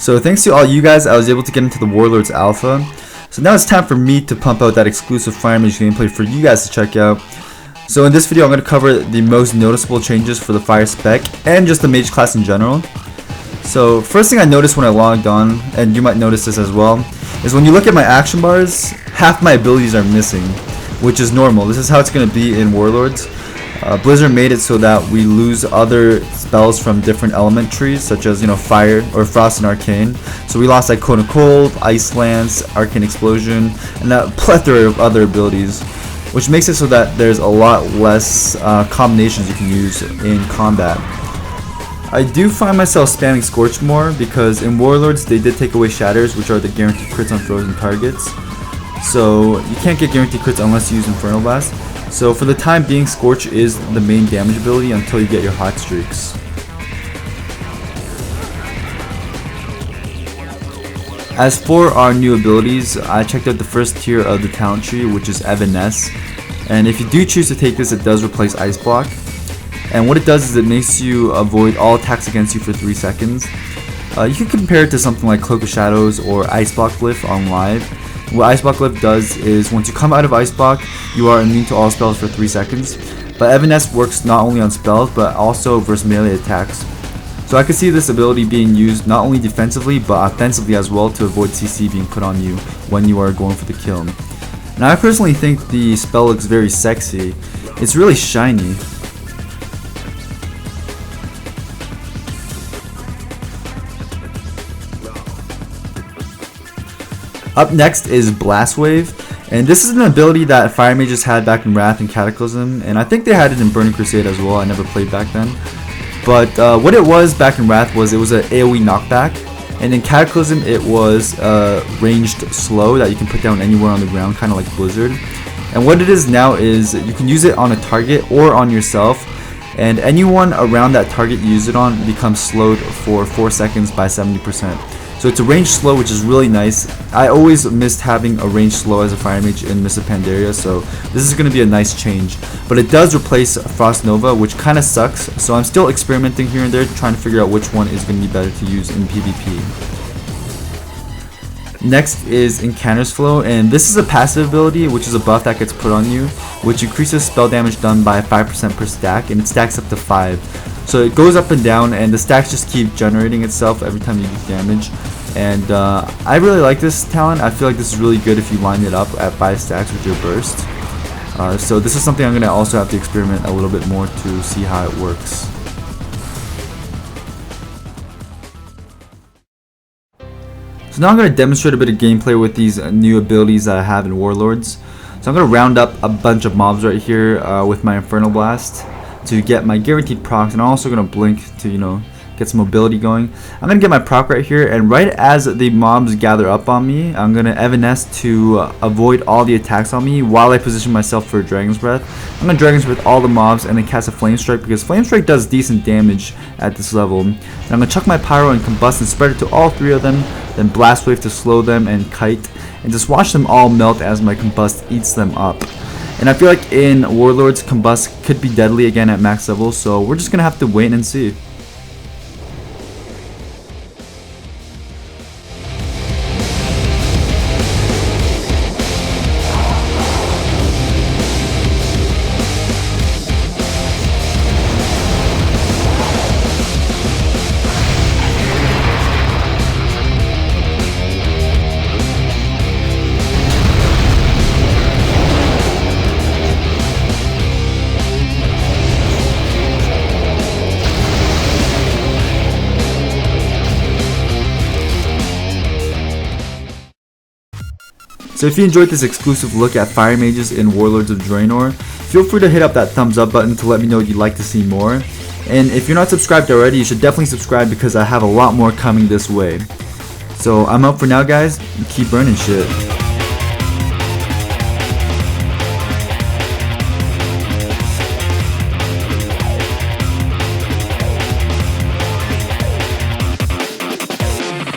So thanks to all you guys, I was able to get into the Warlords Alpha. So now it's time for me to pump out that exclusive Fire Mage gameplay for you guys to check out. So in this video I'm going to cover the most noticeable changes for the Fire spec and just the Mage class in general. So first thing I noticed when I logged on, and you might notice this as well, is when you look at my action bars, half my abilities are missing, which is normal. This is how it's going to be in Warlords. Blizzard made it so that we lose other spells from different element trees, such as, fire or frost and arcane. So we lost like Cone of Cold, Ice Lance, Arcane Explosion, and a plethora of other abilities, which makes it so that there's a lot less combinations you can use in combat. I do find myself spamming Scorch more because in Warlords they did take away Shatters, which are the guaranteed crits on frozen targets. So you can't get guaranteed crits unless you use Infernal Blast. So for the time being, Scorch is the main damage ability until you get your hot streaks. As for our new abilities, I checked out the first tier of the talent tree, which is Evanesce. And if you do choose to take this, it does replace Ice Block. And what it does is it makes you avoid all attacks against you for 3 seconds. You can compare it to something like Cloak of Shadows or Ice Block Glyph on live. What Ice Block Glyph does is once you come out of Ice Block, you are immune to all spells for 3 seconds. But Evanesce works not only on spells, but also versus melee attacks. So I could see this ability being used not only defensively, but offensively as well to avoid CC being put on you when you are going for the kill. Now I personally think the spell looks very sexy. It's really shiny. Up next is Blast Wave, and this is an ability that Fire Mages had back in Wrath and Cataclysm, and I think they had it in Burning Crusade as well. I never played back then. But what it was back in Wrath was it was an AoE knockback, and in Cataclysm it was ranged slow that you can put down anywhere on the ground, kind of like Blizzard. And what it is now is you can use it on a target or on yourself, and anyone around that target you use it on becomes slowed for 4 seconds by 70%. So it's a range slow, which is really nice. I always missed having a range slow as a Fire Mage in Mists of Pandaria, so this is going to be a nice change. But it does replace Frost Nova, which kind of sucks, so I'm still experimenting here and there, trying to figure out which one is going to be better to use in PvP. Next is Incanter's Flow, and this is a passive ability, which is a buff that gets put on you, which increases spell damage done by 5% per stack, and it stacks up to 5. So it goes up and down, and the stacks just keep generating itself every time you do damage. And I really like this talent. I feel like this is really good if you line it up at 5 stacks with your burst. So this is something I'm going to also have to experiment a little bit more to see how it works. So now I'm going to demonstrate a bit of gameplay with these new abilities that I have in Warlords. So I'm going to round up a bunch of mobs right here with my Infernal Blast to get my guaranteed procs, and I'm also going to blink to, get some mobility going. I'm going to get my proc right here, and right as the mobs gather up on me, I'm going to Evanesce to avoid all the attacks on me while I position myself for Dragon's Breath. I'm going to Dragon's Breath all the mobs and then cast a Flame Strike, because Flame Strike does decent damage at this level. And I'm going to chuck my Pyro and Combust and spread it to all 3 of them, then Blast Wave to slow them and Kite, and just watch them all melt as my Combust eats them up. And I feel like in Warlords, Combust could be deadly again at max level, so we're just going to have to wait and see. So if you enjoyed this exclusive look at Fire Mages in Warlords of Draenor, feel free to hit up that thumbs up button to let me know you'd like to see more. And if you're not subscribed already, you should definitely subscribe because I have a lot more coming this way. So I'm up for now, guys. Keep burning shit.